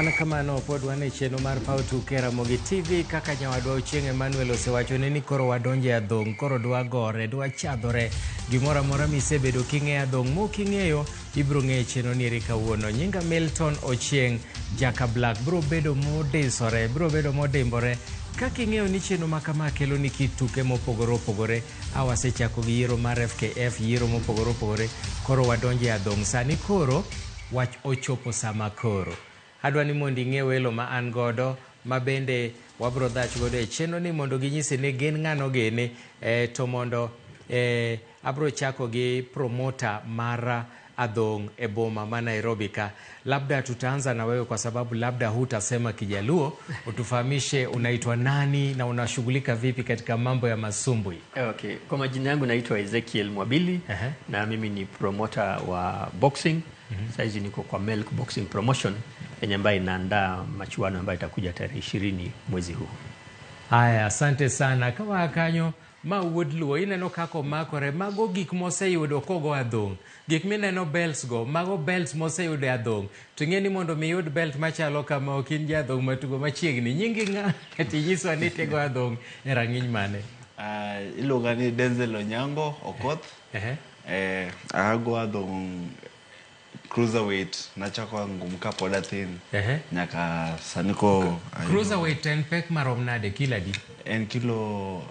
Mana kamano pod wane cheno mar pau Tuke Ramogi TV kaka nyawadwa Ochieng Emmanuel osewacho ni koro wadonje adhong, koro dwa gore, dwa chadhore. Gimora mora misebedo king'e adhong moking'eyo ibro ng'e cheno ni kawuono. Nyinga Milton Ochieng Jaka Black bro bedo modesore, bro bedo modimbore. Kaka ing'eyo ni cheno makama kelo ni kit tuke mopogore opogore. Awasechako gi yiero mar FKF, yiero mopogore opogore. Koro wadonje adhong. Sani koro wach ochopo sama koro. Adwa ni mondo ing'e welo ma an godo ma bende wabro dhach godo e cheno ni mondo ginyise ni gin ng'ano gene to mondo abro chako gi promota mara adhong e boma ma Nairobi ka. Labda tutaanza na wewe kwa sababu labda hutasema Kijaluo, utufahamishe unaitwa nani na unashughulika vipi katika mambo ya masumbwi. Okay, kwa majina yangu naitwa Ezekiel Mwabili na mimi ni promota wa boxing. Saizi niko kwa Milk Boxing Promotion yenye ambayo inaandaa machuano ambayo itakuja tarehe 20 mwezi huu. Haya, asante sana. Kama akanyo ma Woodluo ineno kako makore mago gik moseyudo kogo adhong. Gik mineno belts go, mago belts moseyudo adhong. Tung'eni mondo miyud belt machalo kama okin jadhong matugo machiegni. Nyingi ng'a tinyiswa ni tego adhong e rang'iny mane? Iluonga ni Denzel Onyango Okoth. Ago adhong cruiserweight nachako ngumka poda thin nyaka saniko cruiserweight en pek marom nade kila di en kilo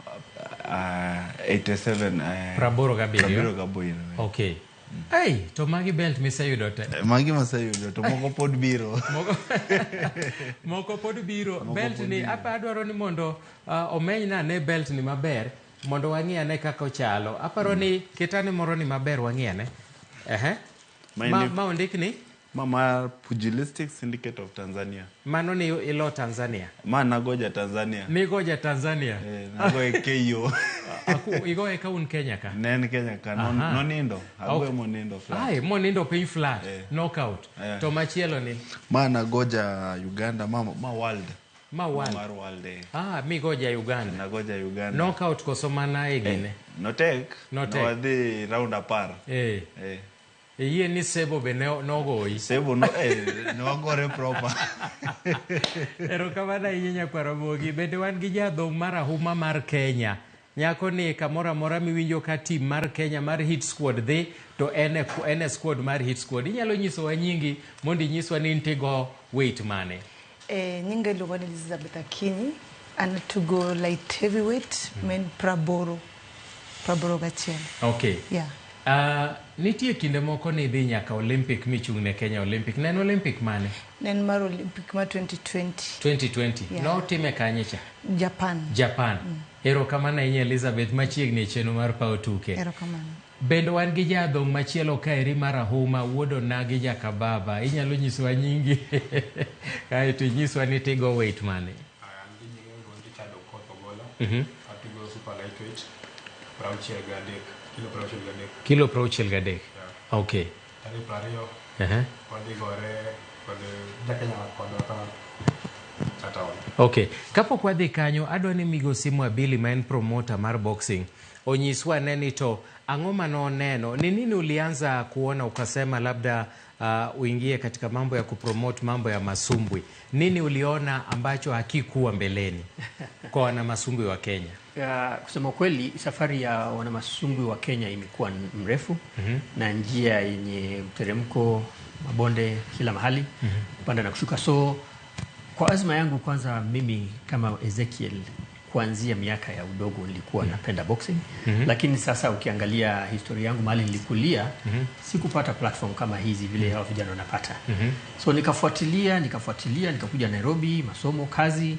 87 praboro gabiriyo. Okay. Hey, to magi belt miseyudo te. Magi maseyudo to moko pod biro. Moko pod biro. Belt ni apa adwaro ni mondo omenyna ne belt ni maber mondo wang'iyane kaka ochalo. Aparo ni ketane moro ni maber wang'iyane. Ma ondik ni? Mama Pugilistic Syndicate of Tanzania. Mano ni ilo Tanzania? Ma nagoja Tanzania. Nigoja Tanzania? Nagoja KO. Igoja ka un Kenya ka? Nen Kenya ka. Nonindo. Agoja monindo flat. Ay, monindo piny flat. Knockout. To machielo ni? Ma nagoja Uganda. Ma world. Ma world? Mar world. Migoja Uganda? Nagoja Uganda. Knockout koso mana egine? No tek. No tek. No wadhi round apar. Iye ni Sebo be nogoyi. Sebo no wagore proper. Erokamano ahinya Ramogi. Bende wan gi jadhong marahuma mar Kenya. Nyako ni kamora mora miwinjo ka team mar Kenya mar hit squad dhi to ene squad mar hit squad. Inyalo nyisowa nyingi mondo inyiswa ni intigo weight mane? Nyinga iluongo ni Elizabeth Akinyi. An to go light heavyweight men praboro gachiel. Okay. Yeah. Nitie kinde moko ni dhi nyaka Olympic michung' ne Kenya Olympic. Nen Olympic mane? Nen mar Olympic ma 2020. 2020. Yeah. No time kanyecha? Japan. Erokamano ahinya Elizabeth machiegni cheno mar pau tuke. Erokamano. Bendo wan gi jadhong machielo kaeri marahuma wuodo na gi Jaka Baba. Inyalo nyiswa nyingi. Kae to nyiswa ni tigo weight mane? Atigo super lightweight. Kilo 63. Okay. Tani prario. Kodi gore kodi jakenya kodo ka Okay. Kapok wadhi kanyo adwa ni migosi Mwabili ma en promoter mar boxing onyiswa neni to ang'o manoneno ni nini ulianza kuona ukasema labda uingie katika mambo ya kupromote mambo ya masumbwi. Nini uliona ambacho hakikuwa mbeleni kwa wana masumbwi wa Kenya? Kusema kweli safari ya wana masumbwi wa Kenya imekuwa mrefu na njia yenye mteremko, mabonde kila mahali, kupanda na kushuka. So kwa azma yangu kwanza mimi kama Ezekiel kuanzia miaka ya udogo nilikuwa napenda boxing. Lakini sasa ukiangalia historia yangu mahali nilikulia sikupata platform kama hizi vile hao vijana wanapata. So nikafuatilia nikakuja Nairobi, masomo, kazi,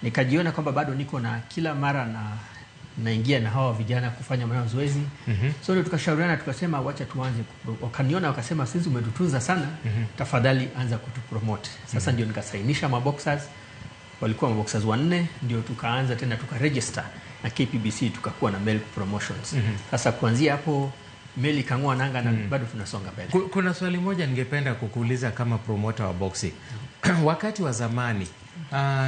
nikajiona kwamba bado niko na kila mara naingia na hawa vijana kufanya mazoezi. So ndio tukashauriana tukasema wacha tuanze. Wakaniona wakasema sisi umetutunza sana, tafadhali anza kutupromote. Sasa ndio nikasainisha maboxers. Walikuwa maboxers 4, ndio tukaanza tena tukaregister na KPBC tukakuwa na Milk Promotions. Sasa kuanzia hapo meli kangua nanga na bado tunasonga mbele. Kuna swali moja ningependa kukuuliza kama promoter wa boxing. Wakati wa zamani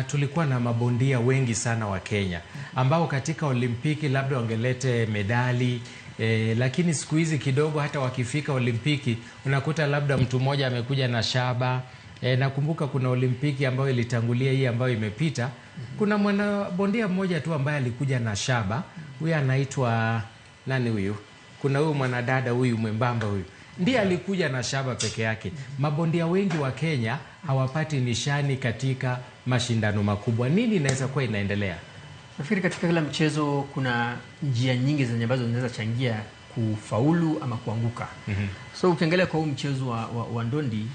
tulikuwa na mabondia wengi sana wa Kenya ambao katika Olimpiki labda wangelete medali lakini siku hizi kidogo hata wakifika Olimpiki unakuta labda mtu mmoja amekuja na shaba Nakumbuka kuna Olimpiki ambayo ilitangulia hii ambayo imepita. Kuna mwana bondia mmoja tu ambaye alikuja na shaba. Huyu anaitwa nani huyu? Kuna huyu mwanadada huyu mwembamba huyu. Ndiye alikuja na shaba peke yake. Mabondia wengi wa Kenya hawapati nishani katika mashindano makubwa. Nini inaweza kuwa inaendelea? Nafikiri katika kila mchezo kuna njia nyingi zenye ambazo zinaweza changia kufaulu ama kuanguka. So ukiangalia kwa huu mchezo wa ndondi,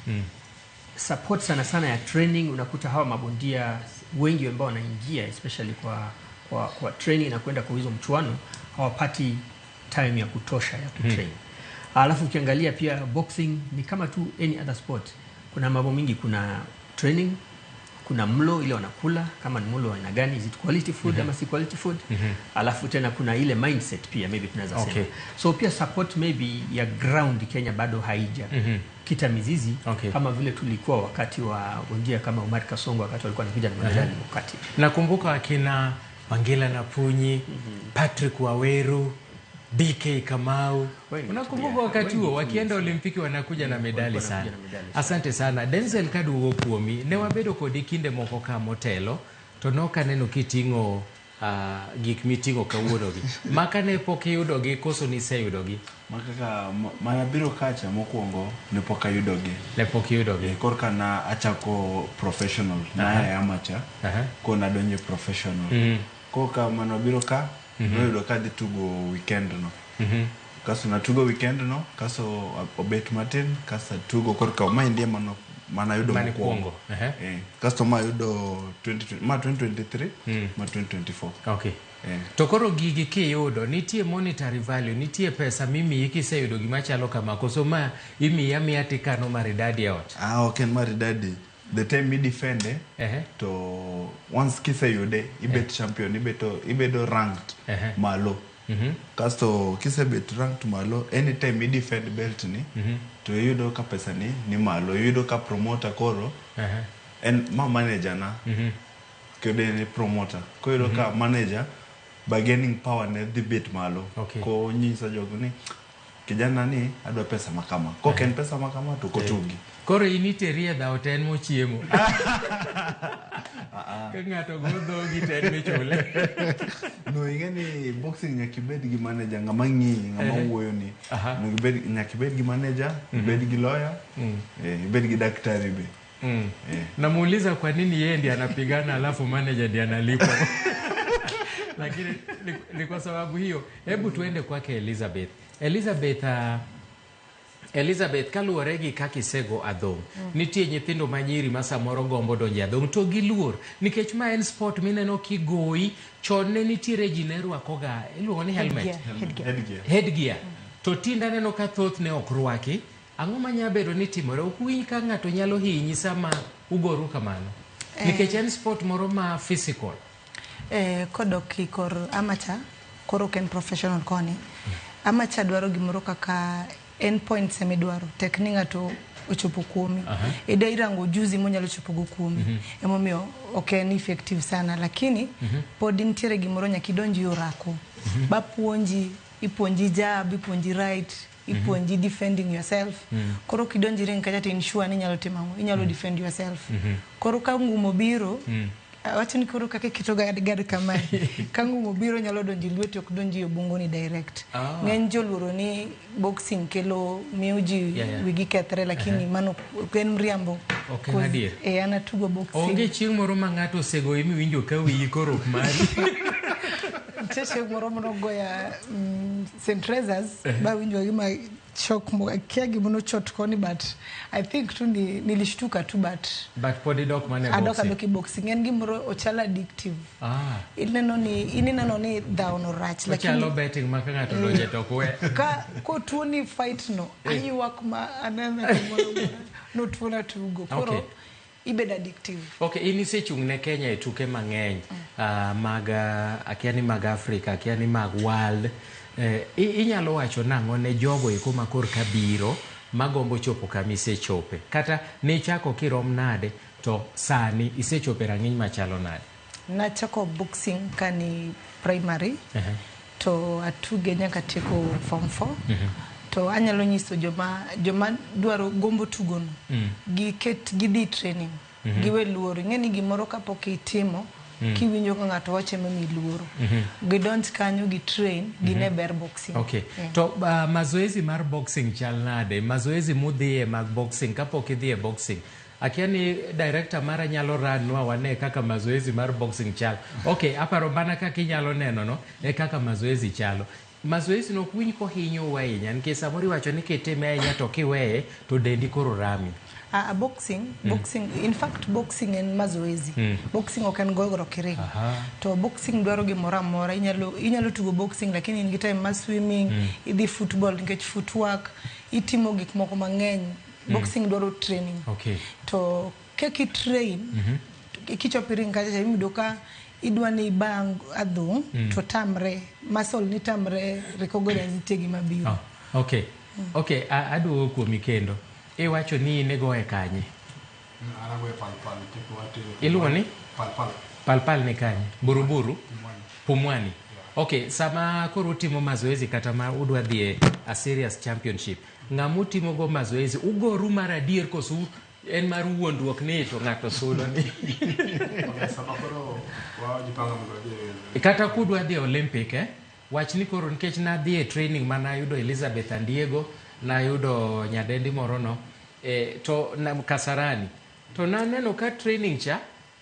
support sana sana ya training, unakuta hawa mabondia wengi ambao wanaingia especially kwa training na kwenda kwa hizo mchuano hawapati time ya kutosha ya kutrain. Alafu ukiangalia pia boxing ni kama tu any other sport. Kuna mambo mingi, kuna training, kuna mlo ile wanakula, kama ni mlo aina gani, is it quality food ama si quality food. Alafu tena kuna ile mindset pia maybe tunaweza sema. So pia support maybe ya ground Kenya bado haija kita mizizi kama vile tulikuwa wakati wa bondia kama Omar Kasongo wakati walikuwa wanakuja na medali wakati. Nakumbuka akina Wangila na Punyi, Patrick Waweru, BK Kamau. Unakumbuka wakati huo wakienda Olimpiki wanakuja na medali sana. Asante sana. Denzel Kadu Okuomi ne wabedo kodi kinde moko ka motelo to noka neno kitingo gik mitingo kawuonogi. Maka ne pok iyudogi koso ni seyudogi? Makaka manabiro kacha mokwongo ne pok ayudogi. Ne pok iyudogi. Korka na achako professional na amateur. Ko na donje professional. Koka manabiro ka no ka di tugo weekend no. Kaso na tugo weekend no, kaso obet matin, kaso tugo korka ma indie mana yudo mokwongo. Kaso ma yudo 2023, ma 2024. To koro gigi kiyudo, nitie monetary value, nitie pesa mimi ikiseyudo gima chalo kama koso ma imiya tikano maridadi ya ot. Okay, maridadi. The time me defend to once kiseyude ibet champion, ibedo ranked malo. Kasto kisebet ranked malo, anytime me defend belt ni to yudo ka pesa ni malo, yudo ka promoter koro and ma manager na kede ni promoter ko yudo ka manager bargaining power ne the bit malo. Ko nyisa jogo ni kijana ni adwa pesa makama, ko ken pesa makama to kotugi. Koro initeria da oten mochiemo. Ka ng'ato godho gi ten michule. No, ingeni boxing nyakibed gi manager ngama ngi ngama wuoyo ni. No nyakibed gi manager, ibed gi lawyer, ibed gi daktari be. Namuuliza kwa nini yeye ndiye anapigana alafu manager ndiye analipwa. Lakini ni kwa sababu hiyo. Hebu tuende kwake Elizabeth kaluwore gi kaka isego adhong. Nitie nyithindo manyiri ma samoro gombo donjo adhong to giluor nikech ma en sport mineno kigoyi chon ne nitiere ji ne rwakoga iluongo ni helmet, headgear. To tinda neno ka thoth ne ok rwaki. Ang'o manya bedo ni timore? Ok winj ka ng'ato nyalo hinyi sama ugoru kamano nikech en sport moro ma physical. Kodok kor amateur koro ken professional koni. Amateur dwaro gimoro kaka endpoint semidwaro tekni ng'ato ochopo kuomi. Ida irango juzi monyalo chopo go kuomi. Emomiyo ok en effective sana lakini pod nitiere gimoro nyakidonji orako. Ipuonji jab, ipuonji right, ipuonji defending yourself. Koro kidonji ring kacha to ensure ni nyalo timango, inyalo defend yourself. Koro ka ngumo biro wacho ni koro kake kitoga gad kama kangu mobiro nyalo donji lweti ok donji obungo ni direct. Ng'eny joluoro ni boxing kelo miuji wigi kethre lakini mano en mriambo. Adier. Ana tugo boxing. Onge chieng' moro ma ng'ato osego imi winjo ka wiyi koro ok mari. Cheche moro goya St. Teresa's ba winjo gima shock mo kiagi mono chot koni but I think tu nilishtuka tu but podi dok mane boxing. Adoka doki boxing en gimoro ochala addictive. Ineno ni down rach lakini ochalo betting maka ng'ato donje to kwe. Ka ko tuoni fight no ayiwak ma anana no tuona tugo. Koro ibed addictive. Ini sechung' ne Kenya e tuke mang'eny mag akiani mag Africa, akiani mag world. Inyalo wacho nang'o ne jogo eko makor kabiro magombo chopo kama isechope kata ne chako kirom nade to sani isechope rang'iny machalo nade? Nachako boxing kani primary to atuge nyaka tieko form 4 to anyalo nyiso joma dwaro gombo tugono gidhi training giwe luoro ng'eni gimoro kapok itimo kiwinjo ka ng'ato wache mami luoro gidonj kanyo gitrain gine ber boxing. Okay. To mazoezi mar boxing chal nade? Mazoezi mudhiye mag boxing kapok idhiye boxing, akia ni director mara nyalo ranwa wane kaka mazoezi mar boxing chal. Okay, aparo bana kaka inyalo neno no e kaka mazoezi chalo. Mazoezi no kuwinj ko hinyo ahinya nikech samoro iwacho ni kitime ahinya to kiweye to dendi koro rami. Boxing, in fact boxing en mazoezi. Boxing okan gogro kiring. To boxing dwaro gimoro amora, inyalo tugo boxing lakini in gi time mar swimming, idhi football nikech footwork, itimo gik moko mang'eny. Boxing dwaro training. Okay. To keki train, kichopo ring kacha imido ka idwani bang adhong to tamre, muscle ni tamre recognize tegi mabiro. Okay. Okay, aduogo kuomi kendo. Iwacho ni nego e kanye? Anago e palpal. Iluongo ni? Palpal. Palpal ni kanye? Buruburu? Pumwani. Okay, sama koro utimo mazoezi kata ma udwa dhie a serious championship, ng'amu timo go mazoezi ugoru mar adier kosu en mar wuondruok ni to ng'ato sudo ni? Sama koro wajipanga mdoje. Kata kudwa dhie Olympic wach ni koro nikech na dhie training mana yudo Elizabeth Andiego na yudo nyadendi moro no to na Kasarani to na neno ka training cha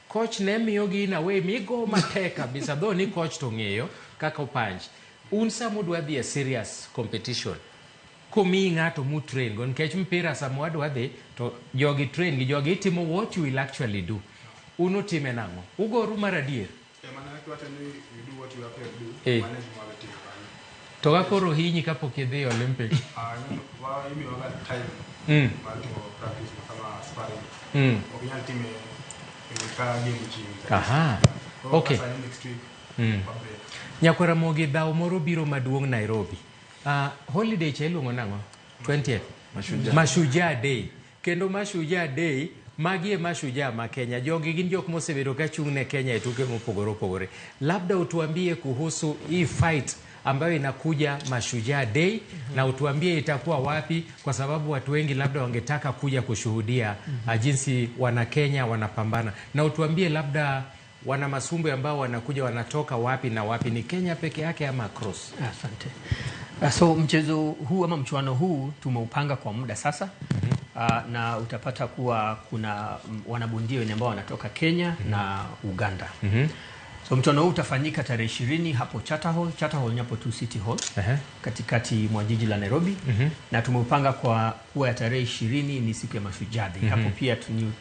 coach ne miyo gi na we migo matek kabisa do ni coach to ng'eyo kaka punch un samo dwa dhi a serious competition komi ng'ato mu train go nikech mpira samo dwa dhi to jogi train gi jogi timo what you will actually do uno time nango ugoru mar adier mana wacho ni you do what you have to do manage my team. To kakoro hinyi kapok idhi Olympic. Imi waga time. Bali practice kama sparring. Okinyal time ka game chini. Aha. Okay. Next week. Nyakwara Mogi dhao moro biro maduong' Nairobi. Holiday cha iluongo nang'o? 20th. Mashujaa Day. Kendo Mashujaa Day magi mashujaa ma Kenya. Jogi gin jok mosebedo ka chung' ne Kenya e tuke mopogore opogore. Labda utuambie kuhusu hii fight ambayo inakuja Mashujaa Day na utuambie itakuwa wapi, kwa sababu watu wengi labda wangetaka kuja kushuhudia jinsi wana Kenya wanapambana, na utuambie labda wana masumbu ambao wanakuja wanatoka wapi na wapi, ni Kenya peke yake ama cross? Asante. So mchezo huu ama mchuano huu tumeupanga kwa muda sasa. Na utapata kuwa kuna wanabondia wenye ambao wanatoka Kenya na Uganda. So mchuano huu utafanyika tarehe 20 hapo Charter Hall nyapo tu City Hall katikati mwa jiji la Nairobi. Na tumeupanga kwa kuwa ya tarehe 20 ni siku ya Mashujaa Day. Hapo pia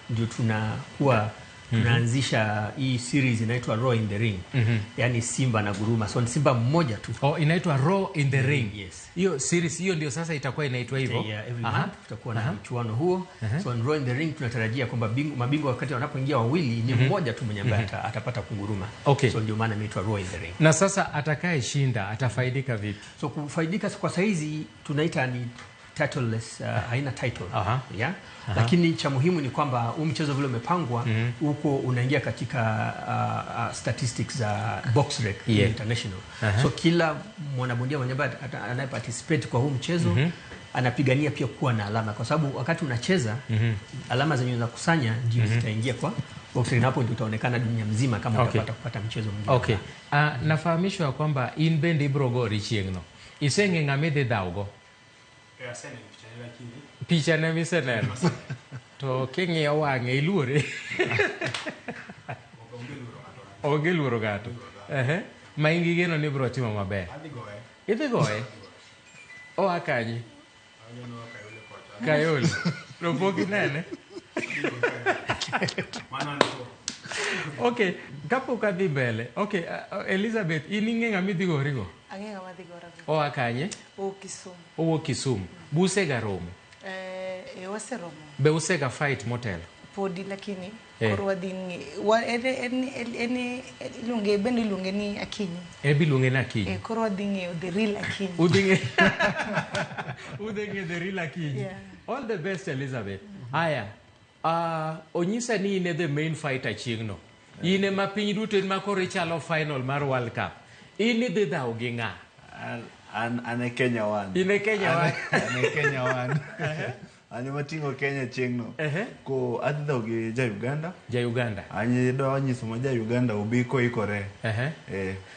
ndio tunakuwa tunaanzisha hii series inaitwa Raw in the Ring. Yani Simba na Guruma. So ni Simba mmoja tu. Inaitwa Raw in the Ring. Yes. Hiyo series hiyo ndio sasa itakuwa inaitwa hivyo. Every month tutakuwa na mchuano huo. So in Raw in the Ring tunatarajia kwamba mabingwa wakati wanapoingia wawili ni mmoja tu mwenye ambaye atapata kunguruma. Okay. So ndio maana inaitwa Raw in the Ring. Na sasa atakayeshinda atafaidika vipi? So kufaidika kwa saizi tunaita ni titleless, haina title. Yeah? Lakini cha muhimu ni kwamba huu mchezo vile umepangwa huko unaingia katika statistics za box rec international. So kila mwanabondia mwenye anaye participate kwa huu mchezo anapigania pia kuwa na alama, kwa sababu wakati unacheza alama zenye unakusanya ndio zitaingia kwa box rec, hapo ndio utaonekana dunia mzima kama utapata kupata mchezo mwingine. Okay. Nafahamishwa kwamba in bend ibrogori chiengno. Isenge ngamede daugo. Picha na miseneno. To king'iyo wang'e iluore. Onge luoro gato. Ma ingi geno ni bro timo maber. Idhi goye. Akanye. Kayole. Robogi nene. Okay, kapok adhi mbele. Okay, Elizabeth, in ing'e ng'ama idhi gori go? Ang'e ng'ama dhi gora go. Akanye? Kisumu. Kisumu. Busega romo. Waseromo. Be usega fight motel? Podi lakini korwa dini eni ilunge bende ilunge ni Akinyi. Bilunge na Akinyi. Korwa dini the real Akinyi. Udenge the real Akinyi. Yeah. All the best, Elizabeth. Aya. Onyisa ni ine the main fighter chiengno. Ine ma piny duto en makoro ichalo final mar World Cup. Ini dhi dhaw gi ng'a? Ane Kenya one. Ine Kenya one. Ane Kenya one. Ane matingo Kenya chengno. Ko adho gi ja Uganda. Ja Uganda. Anye do anyiso ma ja Uganda ubiko ikore.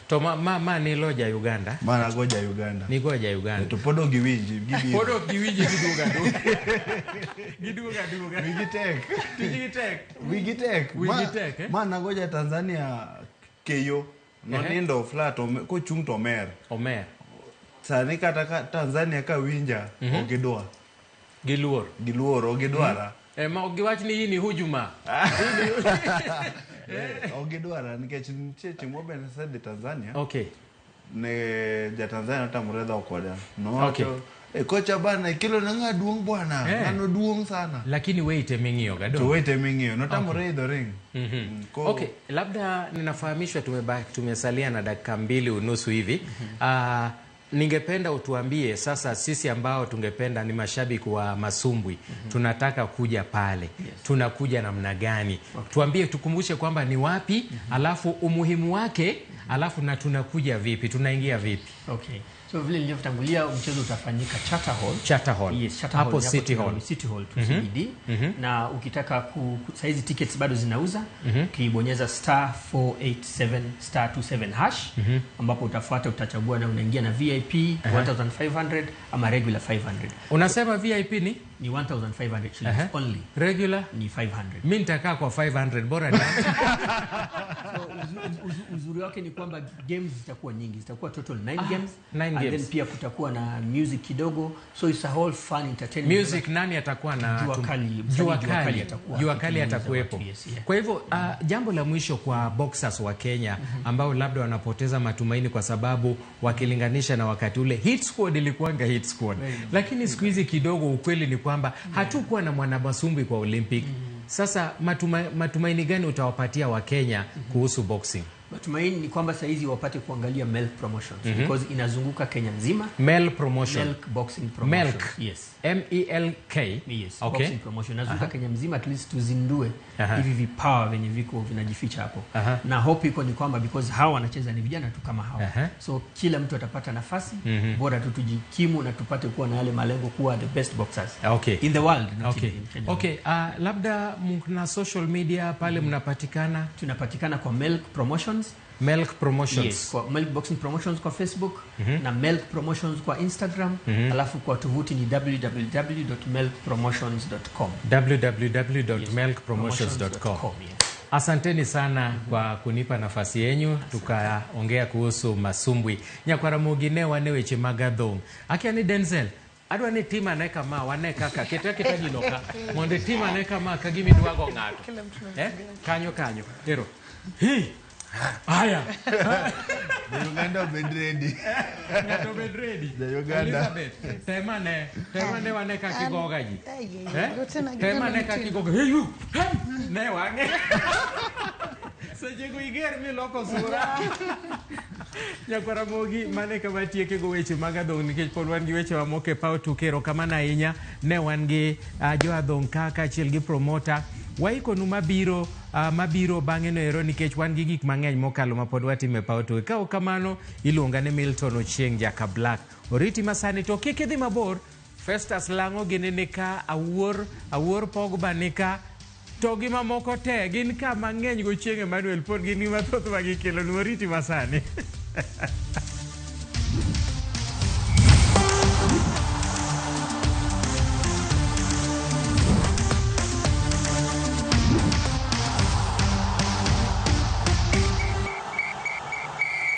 To ma ni lo ja Uganda. Mana go ja Uganda. Ni go ja Uganda. To podo giwinji gibi. Podo giwinji giduga. Wigitek. Mana go ja Tanzania keyo. No nindo flat ko chung to Omer. Sani kata Tanzania ka winja ogidwa. Giluor ogidwara. Ma ogiwach ni hii ni hujuma. Ogidwara nikech cheche moben sade Tanzania. Okay. Ne ja Tanzania tamureda okoda. No. Okay. Kocha bana kilo nanga duong bwana. Nano duong sana. Lakini weite mingio gado. To weite mingio. No tamureda ring. Okay, labda ninafahamishwa tumesalia na dakika 2:30 hivi. Ningependa utuambie sasa, sisi ambao tungependa ni mashabiki wa masumbwi, tunataka kuja pale. Tunakuja namna gani? Tuambie, tukumbushe kwamba ni wapi, alafu umuhimu wake, alafu na tunakuja vipi, tunaingia vipi? Okay. So vile nilivyotangulia, mchezo utafanyika Charter Hall. Yes, Charter Hall. Hapo City Hall. City Hall to CBD. Na ukitaka saizi tickets bado zinauza. Ukibonyeza *487 *27 hash, ambapo utafuata, utachagua na unaingia na VIP 1500 ama regular 500. Unasema VIP ni 1500 shillings only. Regular ni 500. Mimi nitakaa kwa 500 bora ni. So uzuri wake ni kwamba games zitakuwa nyingi, zitakuwa total 9 games. 9 games. Then pia kutakuwa na music kidogo, so it's a whole fun entertainment. Music nani atakuwa na Jua Kali atakuwepo. Kwa hivyo jambo la mwisho kwa boxers wa Kenya ambao labda wanapoteza matumaini kwa sababu wakilinganisha na wakati ule hit squad ilikuwanga hit squad. Lakini siku hizi kidogo ukweli ni kwamba hatukuwa na mwanamasumbwi kwa Olympic. Sasa matumaini gani utawapatia wa Kenya kuhusu boxing? Matumaini ni kwamba sasa hizi wapate kuangalia Milk Promotions because inazunguka Kenya nzima. Milk Promotion. Milk Boxing Promotion. Milk. Yes. M-E-L-K. Yes. Okay. Boxing Promotion inazunguka Kenya mzima, at least tuzindue hivi vipawa venye viko vinajificha hapo. Na hope iko ni kwamba because hawa wanacheza ni vijana tu kama hawa. So kila mtu atapata nafasi, bora tu tujikimu na tupate kuwa na yale malengo kuwa the best boxers in the world. Labda mna social media pale mnapatikana? Tunapatikana kwa Milk Promotions. Milk Promotions. Yes, kwa Milk Boxing Promotions kwa Facebook na Milk Promotions kwa Instagram. Alafu kwa tovuti ni www.milkpromotions.com. www.milkpromotions.com. Asanteni sana kwa kunipa nafasi yenyu tukaongea kuhusu masumbwi. Ramogi ne waneweche magadhong. Akiani Denzel adwa ni tima ne kama wane kaka kita giloka monde tima ne kama kagimi dwago ngato. Kanyo ero haya Uganda bedready. Ngato bedready. Uganda. Tema ne wane kakigoga ji. Tema ne kakigoga. Hey you. Ne wange. Sajego iger mi loko sura. Ramogi mane kama tieke go weche magadong nikech pod wan gi weche mamoke pao tukero kama na inya ne wan gi jo adhong kaka chiel gi promoter waiko nu mabiro bang'e no ero nikech wan gi gik mang'eny mokalo ma pod watime pao tuke. Ka kamano iluonga ne Milton Ochieng Jaka Black. Oriti masani to kik idhi mabor. Festus Lango gine ka awuor Pogba nika to gi mamoko te gin ka mang'eny go Chieng Emmanuel pod gin mathoth magikelo. Oriti masani.